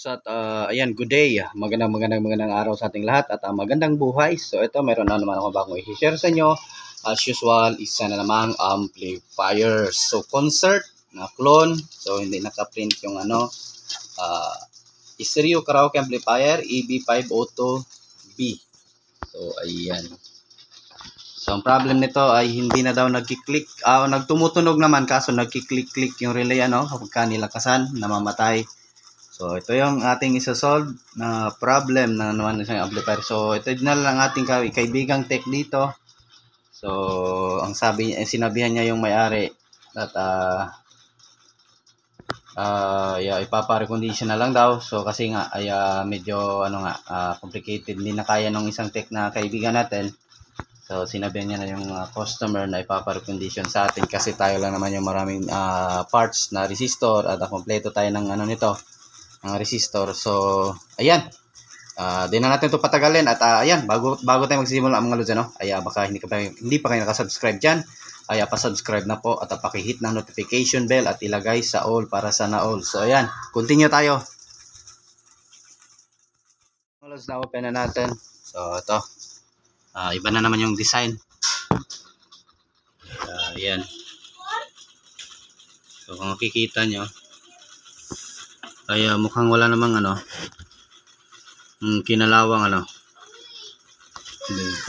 At ayan, good day. Magandang araw sa ating lahat at magandang buhay. So ito, meron na naman ako bagong i-share sa inyo. As usual, isa na namang amplifier. So concert na clone. So hindi naka-print yung Stereo Karaoke Amplifier EB502B. So ayan. So ang problem nito ay hindi na daw nagki-click. Nagtumutunog naman kaso nagki-click yung relay kapag nilakasan, namamatay. So, ito yung ating isa-solve na problem na naman sa amplifier. So, ito na lang ating kaibigang tech dito. So, ang sinabihan niya yung may-ari at ipapa-recondition na lang daw. So, kasi nga ay medyo complicated. Hindi na kaya ng isang tech na kaibigan natin. So, sinabihan niya na yung customer na ipapa-recondition sa atin kasi tayo lang naman yung maraming parts na resistor at kompleto tayo ng nito. Ang resistor. So, ayan. Di na natin ito patagalin. At ayan, bago tayo magsisimula mga lods, baka hindi pa kayo nakasubscribe dyan. Pa-subscribe na po at pakihit ng notification bell at ilagay sa all para sana all. So, ayan. Continue tayo. Mga lods, na-open na natin. So, ito. Iba na naman yung design. Ayan. So, kung makikita nyo, ay mukhang wala namang kinalawang Ito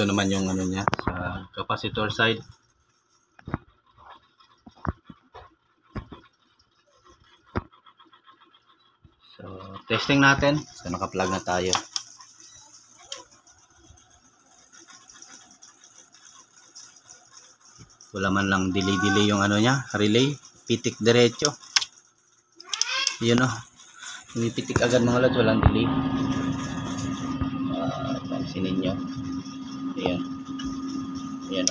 naman yung niya sa capacitor side. So testing natin. So naka-plug na tayo. Wala man lang delay yung niya, relay, pitik diretso. Yun Pinipitik agad mga lods, walang delay. Pansinin nyo. Ayan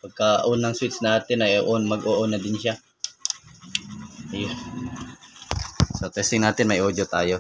Pagka on ng switch natin ay mag-o-on na din siya. Ayun. So testing natin, may audio tayo.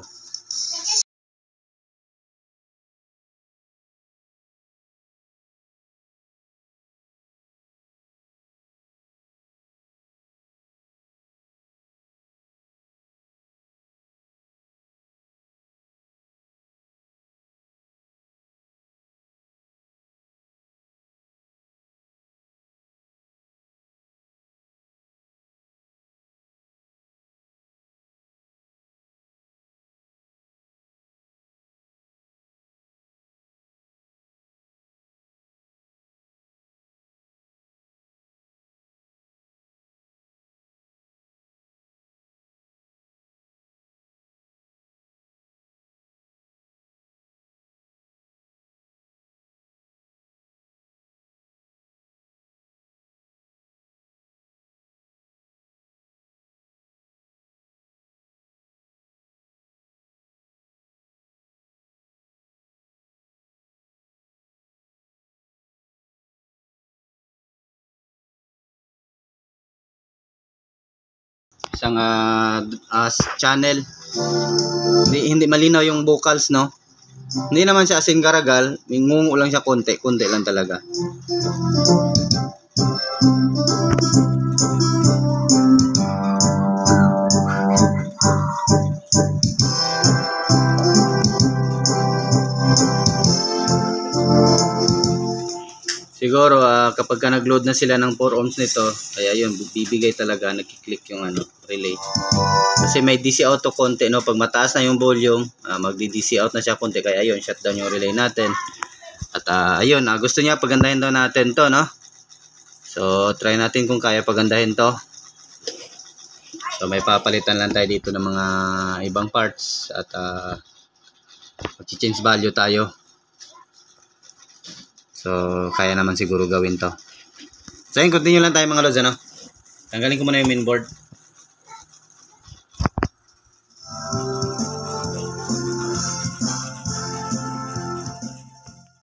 Isang channel. Hindi malinaw yung vocals, no? Hindi naman siya asing garagal, mingungo lang siya konti lang talaga. Siguro kapag nag-load na sila ng 4 ohms nito, kaya yun, bibigay talaga, nagki-click yung relay. Kasi may DC out to konti, no? Pag mataas na yung volume, magdi-DC out na siya konti, kaya yun, shutdown yung relay natin. At ayun, gusto niya pagandahin daw natin to, no? So, try natin kung kaya pagandahin to. So, may papalitan lang tayo dito ng mga ibang parts at mag-change value tayo. So, kaya naman siguro gawin to. So, yun, continue lang tayo mga lods, Tanggalin ko muna yung mainboard.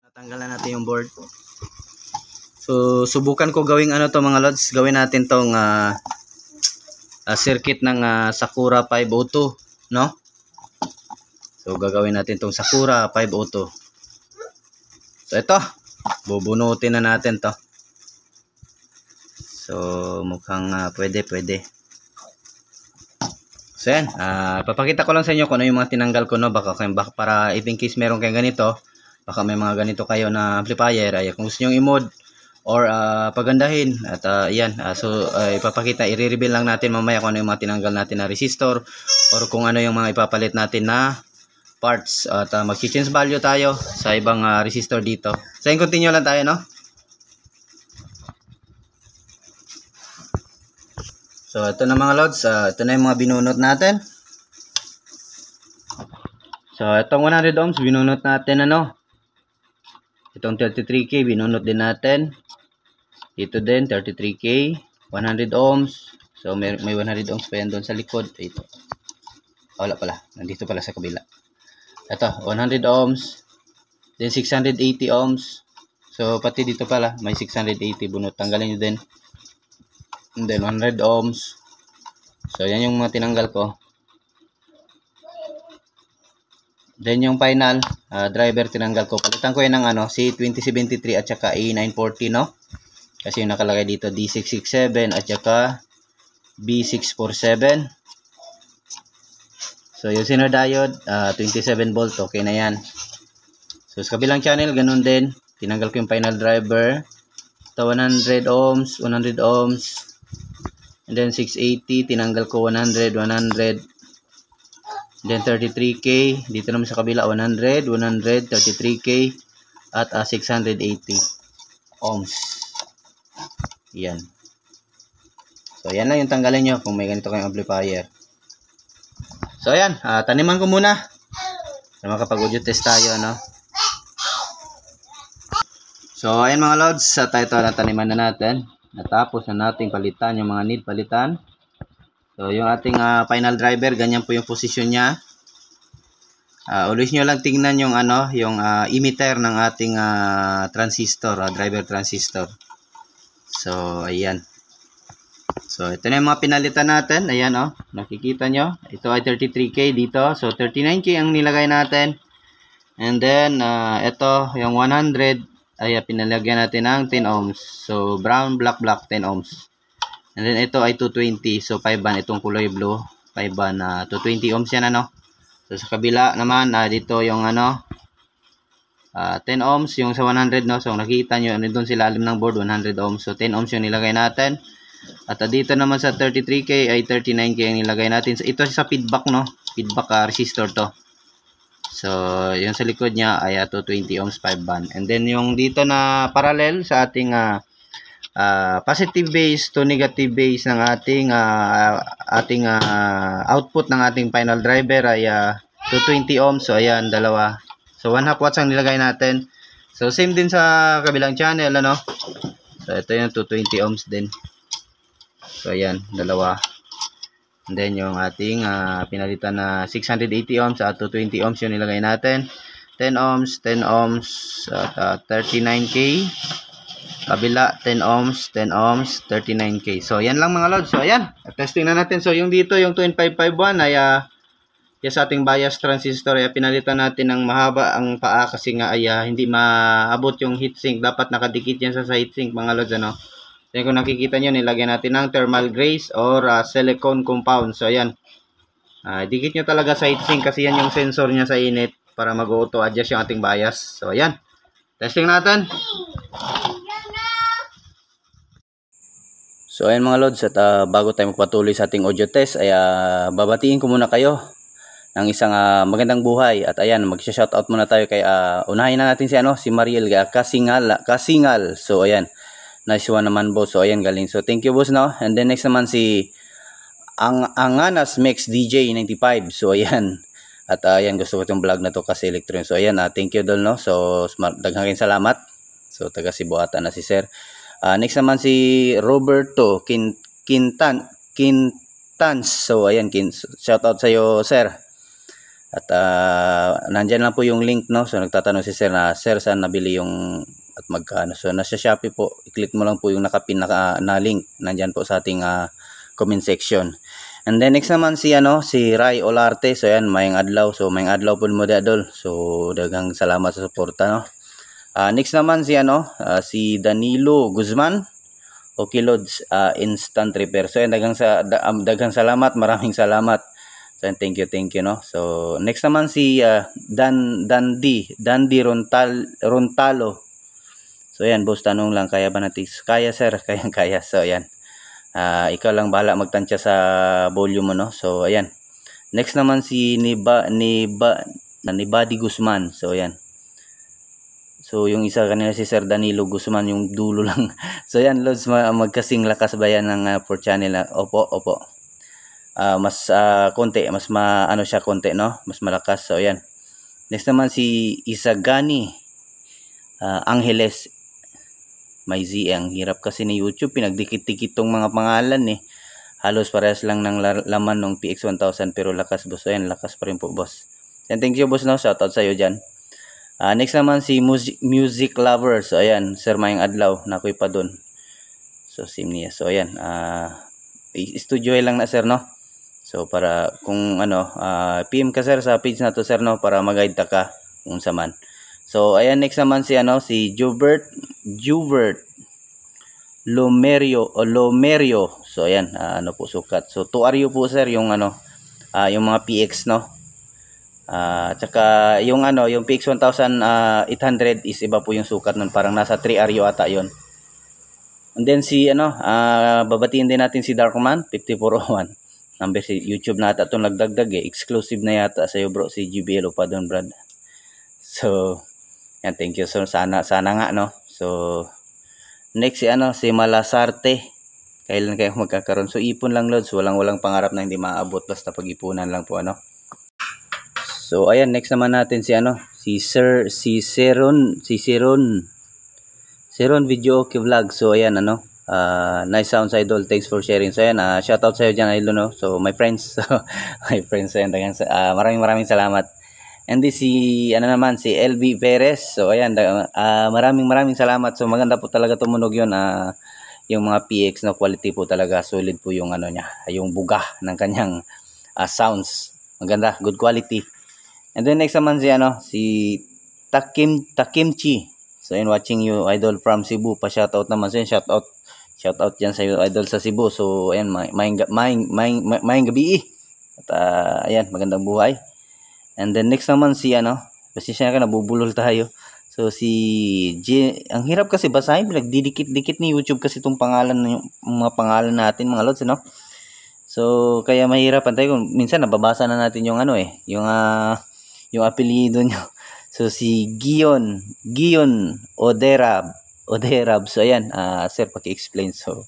Natanggalan natin yung board. So, So subukan ko gawing ano to mga lods, gawin natin tong circuit ng Sakura 502, no? So gagawin natin tong Sakura 502. So ito, bubunutin na natin to. So mukhang pwede. So yan, papakita ko lang sa inyo kung ano yung mga tinanggal ko, no? Baka para if in case meron kayong ganito, baka may mga ganito kayo na amplifier, ay kung gusto nyo i-mod or pagandahin at yan, ipapakita, i-reveal lang natin mamaya kung ano yung mga tinanggal natin na resistor or kung ano yung mga ipapalit natin na parts at mag-change value tayo sa ibang resistor dito. So yung continue lang tayo, no? So ito na mga lods, ito na yung mga binunot natin. So itong 100 ohms binunot natin, ano? Itong 33K binunot din natin. Ito din 33K, 100 ohms. So may 100 ohms pa yan doon sa likod. Ito. Wala pala, nandito pala sa kabila. Ito 100 ohms. Then 680 ohms. So pati dito pala may 680 bunot. Tanggalin nyo din. And then 100 ohms. So yan yung mga tinanggal ko. Then yung final driver tinanggal ko. Palitan ko yan ng C2073 at saka A940, no? Kasi yung nakalagay dito D667 at saka B647. So yung Zener diode 27 volt, okay na yan. So sa kabilang channel ganun din. Tinanggal ko yung final driver. Ito 100 ohms, 100 ohms. And then 680, tinanggal ko 100. Then 33K, dito naman sa kabila 100, 33K at 680 ohms. Yan. So yan lang yung tanggalin nyo kung may ganito kayong amplifier. So ayan, taniman ko muna. Makapag-audio test tayo, ano? So ayan mga lods, tayo na taniman na natin. Natapos na nating palitan yung mga need palitan. So yung ating final driver, ganyan po yung position niya. Always nyo lang tingnan yung yung emitter ng ating transistor, driver transistor. So ayan. So ito na yung mga pinalitan natin. Ayan, nakikita nyo. Ito ay 33K dito. So 39K ang nilagay natin. And then ito yung 100 ay pinalagyan natin ng 10 ohms. So brown, black, 10 ohms. And then ito ay 220. So 5 ban itong kulay blue. 5 ban 220 ohms yan, So sa kabila naman dito yung 10 ohms yung sa 100, no. So nakita nyo doon sa ilalim ng board 100 ohms. So 10 ohms yung nilagay natin. At dito naman sa 33K ay 39K ang nilagay natin. So ito sa feedback, no. Feedback resistor to. So yung sa likod niya ay 220 ohms 5 ban. And then yung dito na parallel sa ating positive base to negative base ng ating output ng ating final driver ay 220 ohms. So ayan, dalawa. So 1/2 watts ang nilagay natin. So same din sa kabilang channel, So ito yung 220 ohms din. So ayan, dalawa. And then yung ating pinalitan na 680 ohms at 220 ohms yung nilagay natin. 10 ohms at 39K. Kabila 10 ohms, 39K. So yan lang mga lods. So ayan, testing na natin. So yung dito yung 2551 ay yung sa ating bias transistor ay pinalitan natin ng mahaba ang paa kasi nga ay hindi maabot yung heatsink. Dapat nakadikit yan sa heatsink mga lods, Then kung nakikita nyo, nilagyan natin ng thermal grease or silicone compound. So ayan, dikit nyo talaga sa heatsink kasi yan yung sensor niya sa init para mag-auto adjust yung ating bias. So ayan, testing natin. So ayan mga lods, at bago tayo magpatuloy sa ating audio test ay babatiin ko muna kayo ng isang magandang buhay. At ayan, mag-shoutout muna tayo kay unahin na natin si Mariel Kasingal. So ayan, nice one naman, boss. So ayan, galing. So thank you, boss, no. And then next naman si Anganas Mix DJ 95. So ayan, at ayan, gusto ko itong vlog na to kasi electron. So ayan, thank you dol, no. So daghang salamat. So taga Cebu ata na si sir. Next naman si Roberto Quintans. So ayan, shoutout sa iyo, sir. At nandyan lang po yung link, no. So nagtatanong si sir saan nabili yung at magkano. So nasa Shopee po, i-click mo lang po yung nakapin na link nandyan po sa ating comment section. And then next naman si Ray Olarte. So yan, mayang adlaw. So mayang adlaw po mo dadol. So daghang salamat sa suporta, no. Next naman si si Danilo Guzman. Okay Lods, instant repair. So yan, daghang salamat, maraming salamat. So thank you, no. So next naman si Dandy Rontalo. So yan, boss, tanong lang, kaya ba natin? Kaya sir, kaya. So yan. Ikaw lang bahala magtansya sa volume mo, no. So ayan. Next naman si Nibadi Guzman. So ayan. So yung isa kanila si Sir Danilo Guzman, yung dulo lang. So yan Lods, magkasing lakas ba yan ng 4 channel? Opo. Mas konti, mas siya konti, no? Mas malakas. So yan. Next naman si Isagani Angeles. May Z, ang hirap kasi ni YouTube, pinagdikit-dikit tong mga pangalan halos parehas lang ng laman ng PX1000, pero lakas boss. So yan, lakas pa rin po boss. And thank you boss, no, shoutout sa iyo dyan. Next naman si Music Lovers. So ayan, Sir Mayang Adlaw, nakoy pa dun. So sim niya. So ayan, studio lang na sir, no. So para kung PM ka sir sa page na to sir, no, para mag-guide ta ka kung sa man. So ayan, next naman si si Jubert Lomerio. So ayan, po sukat. So 2RU po sir yung yung mga PX, no. Tsaka yung yung PX1800 is iba po yung sukat nun, parang nasa 3RU ata yon. And then si babatiin din natin si Darkman 5401. Number si YouTube na ata itong nagdagdag exclusive na yata sa iyo bro, si GBL pa doon brad. So yan, thank you. So sana nga, no. So next si Malasarte. Kailan kayo magkakaroon? So ipon lang Lods, walang pangarap na hindi maaabot, basta pag-ipunan lang po, So ayan, next naman natin si Seron Video Okay Vlog. So ayan, nice sounds idol, thanks for sharing. So ayan, shout out sa iyo diyan idol, no. So my friends, ayan, maraming salamat. And this si LB Perez. So ayan, maraming salamat. So maganda po talaga tumunog yun. Yung mga PX na quality po talaga, solid po yung niya, yung buga ng kanyang sounds. Maganda, good quality. And then next naman si Takimchi. So ayan, watching you idol from Cebu. Pa shoutout naman sa shoutout diyan sa idol sa Cebu. So ayan, maayong gabi. At ayan, magandang buhay. And then next naman si pasensya ka, nabubulol tayo. So si ang hirap kasi basahin, pinagdidikit-dikit ni YouTube kasi itong pangalan, yung mga pangalan natin mga Lods, no. So kaya mahirap tayo kung minsan nababasa na natin yung yung apelyido nyo. So si Gion Oderab. So ayan, sir, paki-explain. So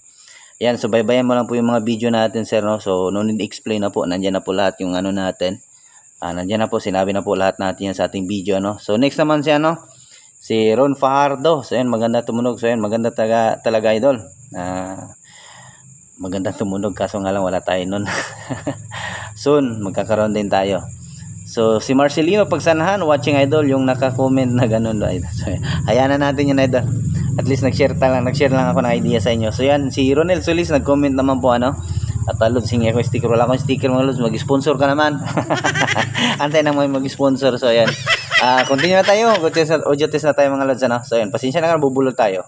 ayan, so baybayan mo lang po yung mga video natin sir, no. So no need explain na po, nandiyan na po lahat yung natin. Nandiyan na po, sinabi na po lahat natin yan sa ating video, no. So next naman si Ron Fajardo. So ayan, maganda tumunog. So ayan, maganda talaga idol. Maganda tumunog, kaso nga lang wala tayo nun. Soon magkakaroon din tayo. So si Marcelino Pagsanahan, watching idol, yung naka-comment na ganun idol. So hayaan na natin yun idol. At least nag-share lang ako ng idea sa inyo. So yan, si Ronel Solis nag-comment naman po at Lods, hingi ako sticker. Wala akong sticker mga Lods, mag-sponsor ka naman. Antay na mo mag-sponsor. So ayan, continue na tayo, audio test na tayo mga Lods, So ayan, pasensya na nga, bubulol tayo.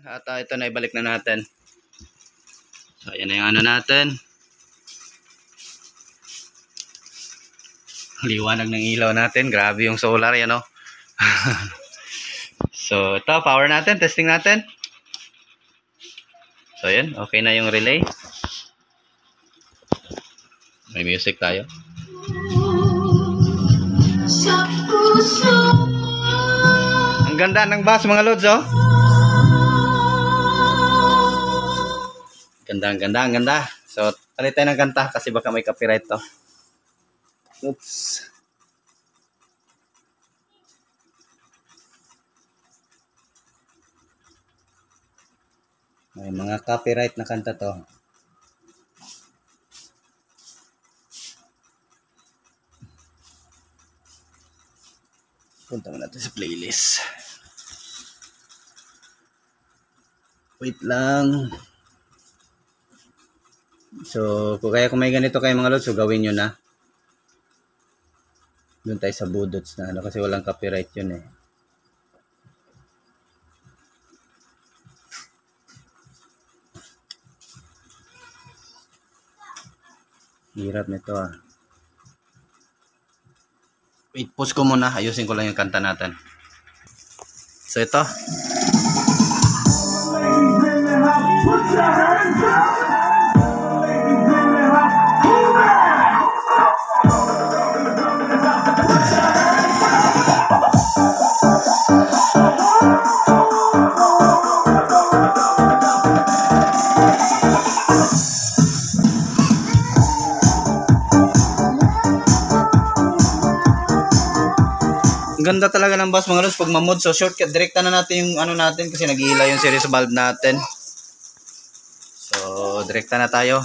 At ito na, ibalik na natin. So ayan na yung natin. Liwanag ng ilaw natin, grabe yung solar yan, So ito, power natin, testing natin. So ayan, okay na yung relay. May music tayo. Ang ganda ng bass mga Lods, Ganda. So palit tayo ng kanta kasi baka may copyright to. Oops. May mga copyright na kanta to. Punta natin sa playlist. Wait lang. So, kung may ganito kayo mga lods, so gawin nyo na. Doon tayo sa budots na ano, kasi walang copyright yun eh. Hirap nito ah. Wait, pause ko muna. Ayusin ko lang yung kanta natin. So ito. Ganda talaga ng bass mga lods pag mamod. So shortcut, direkta na natin yung ano natin kasi nag-iila yung series valve natin. So direkta na tayo.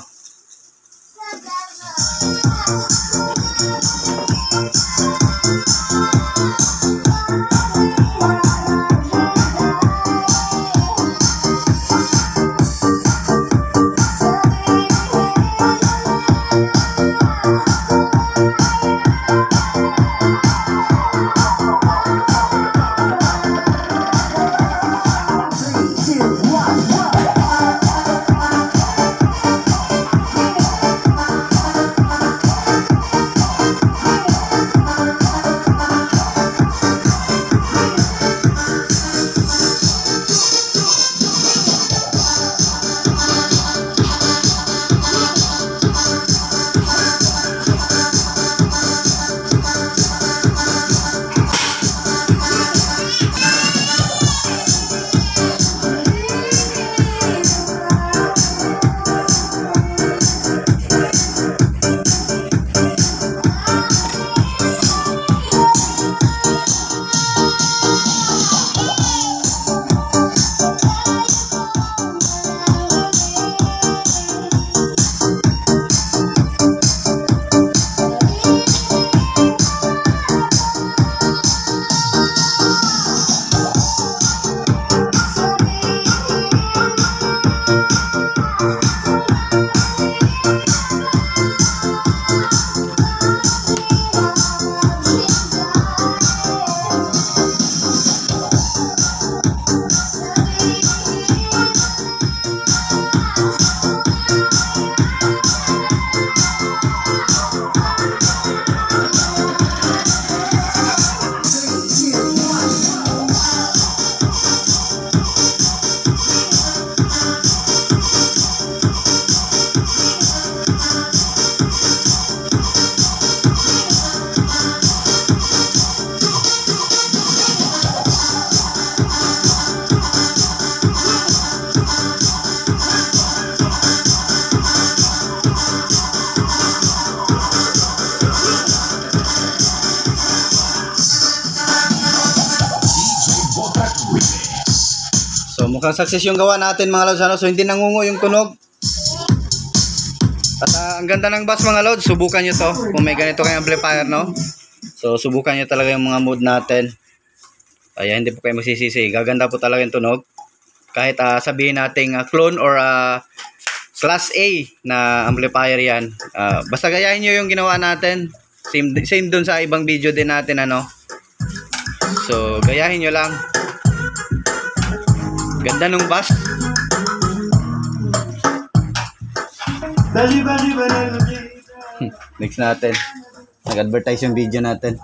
So mukhang success yung gawa natin mga lods, ano? So hindi nangungo yung tunog. At ang ganda ng bass mga lods, subukan nyo to kung may ganito kayong amplifier, no? So subukan nyo talaga yung mga mode natin. Ayan, hindi po kayo magsisisi, gaganda po talaga yung tunog. Kahit sabihin nating clone or class A na amplifier yan, basta gayahin nyo yung ginawa natin. Same dun sa ibang video din natin, ano? So gayahin nyo lang. Ganda nung bass. Next natin. Nag-advertise yung video natin.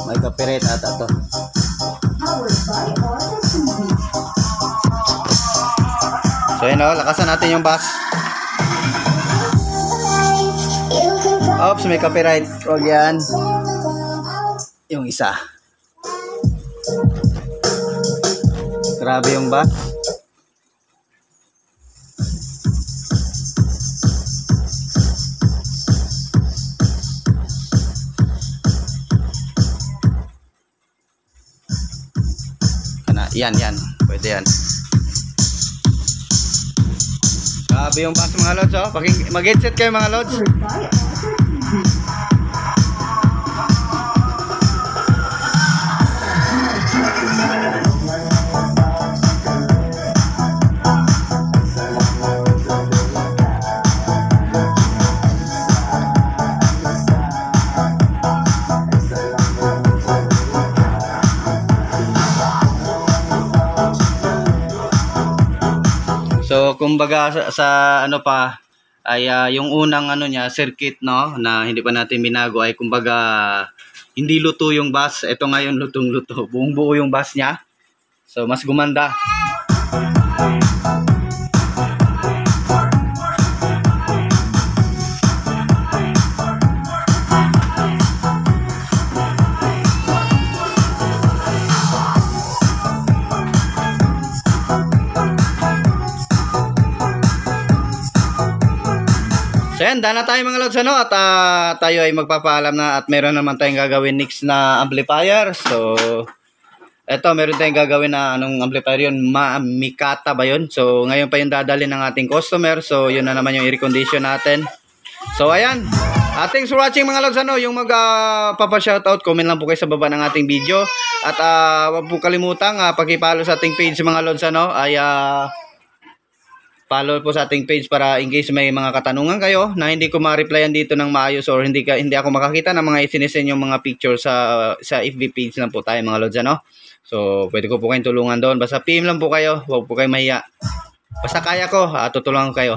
May copyright ata to. So yun o, lakasan natin yung bass. Oops, may copyright. Huwag yan. Yung isa. Grabe yung bass. Yan. Pwede yan. Grabe yung bass mga lods, oh. Mag-headset kayo mga lods. So kumbaga sa ano pa ay yung unang ano niya circuit, no, na hindi pa natin binago ay kumbaga hindi luto yung bass. Ito ngayon lutong-luto. Buong buo yung bass niya. So mas gumanda. So yan, dana tayo mga lods, ano, at tayo ay magpapaalam na at meron naman tayong gagawin next na amplifier. So eto, meron tayong gagawin na anong amplifier yun, Mikata ba yun? So ngayon pa yung dadali ng ating customer. So yun na naman yung air condition natin. So ayan, thanks for watching mga lods, ano, yung papa-shoutout, comment lang po kayo sa baba ng ating video. At wag po kalimutang pag-follow sa ating page mga lods, ano, ay follow po sa ating page para in case may mga katanungan kayo na hindi ko ma-replyan dito ng maayos or hindi ako makakita ng mga isinisen yung mga picture sa FB page lang po tayo mga lods, ano. So pwede ko po kayong tulungan doon. Basta PM lang po kayo, huwag po kayo mahiya. Basta kaya ko, tutulungan ko kayo.